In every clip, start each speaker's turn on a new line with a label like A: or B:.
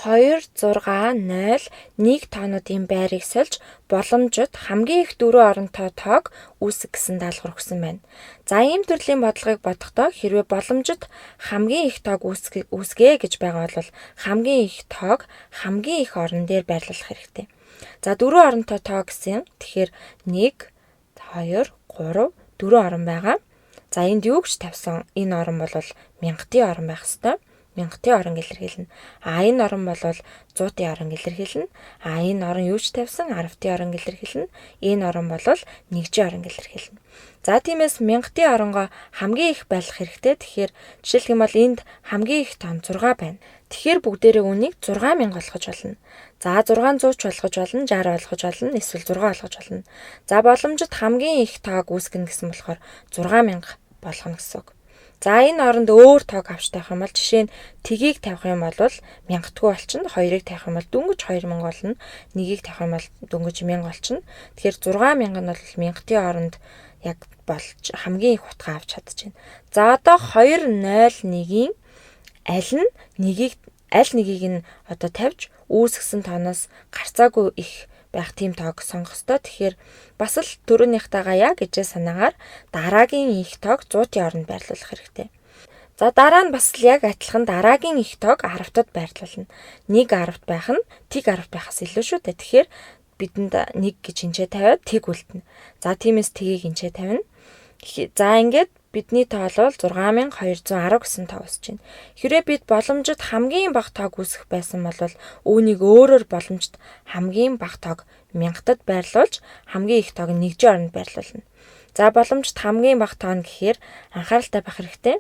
A: 2, 6, 0, 1 тоонуудын байрыг сольж боломжит хамгийн их дөрвөн оронтой тоог үүсгэх гэсэн даалгавар өгсөн байна. За ийм төрлийн бодлогыг бодохдоо хэрвээ боломжит хамгийн их тоог үүсгэе гэж байгаа бол хамгийн их тоог хамгийн их орон дээр байрлуулах хэрэгтэй. За дөрвөн оронтой тоо гэсэн тэгэхээр 1, 2, 3, 4 орон байгаа. За энд юу гэж тавьсан? Энэ орон бол 1000-ийн орон байх ёстой. 1000-ийн орон илэрхийлнэ. Энэ орон бол 100-ийн орон илэрхийлнэ. Энэ орон юу ч тавьсан 10-ийн орон илэрхийлнэ. Энэ орон бол 1-ийн орон илэрхийлнэ. За тиймээс 1000-ийн оронгоо хамгийн их байлгах хэрэгтэй. Тэгэхээр жишээлх юм бол энд хамгийн их тоон 6 байна. Тэгэхээр бүгдээрээ үнийг 6000 болгож болно. За 600 ч болгож болно, 60 болгож болно, эсвэл 6 болгож болно. За боломжит хамгийн их тоог үүсгэнэ гэсэн болохоор 6000 болгоно гэсэн үг. За энэ оронд өөр тоог авч тавих юм бол жишээ нь тгийг тавих юм бол 1000-гүй болчихно, 2-ыг тавих юм бол дөнгөж 2000 болно, 1-ийг тавих юм бол дөнгөж 1000 болчихно. Тэгэхээр 6000 нь бол 1000-ийн оронд яг болж хамгийн их утгаа авч чадчихна. За одоо 2, 0, 1-ийн аль нэгийг нь одоо тавьж үүсгэсэн тооноос гарцаагүй их байх тийм тоог сонгох ёстой. Тэгэхээр бас л түрүүнийхтэйгээ яг ижээ санаагаар дараагийн их тоог 100-ийн оронд байрлуулах хэрэгтэй. За дараа нь бас л яг адилхан дараагийн их тоог 10-тад байрлуулна. 1 10-т байх нь тэг 10 байхаас илүү шүү дээ. Тэгэхээр бидэнд 1 гэж энчээ тавиад тэг үлдэнэ. За тиймээс тгийг энчээ тавина. За ингээд бидний тоо бол 6210 гэсэн тоо үүсэж байна. Хэрвээ бид боломжит хамгийн бага тоог үүсгэх байсан бол үүнийг өөрөөр боломжит хамгийн бага тоог 1000-тад байрлуулж хамгийн их тоог 1-ийн оронд байрлуулна. За боломжит хамгийн бага тоо нь гэхээр анхааралтай байх хэрэгтэй.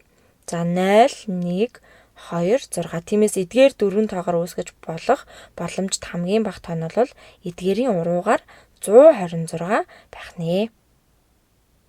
A: За 0, 1, 2, 6. Тиймээс эдгээр дөрвөн тоогоор үүсгэж болох боломжит хамгийн бага тоо нь бол эдгээрийн уруугаар 126 байх нэ.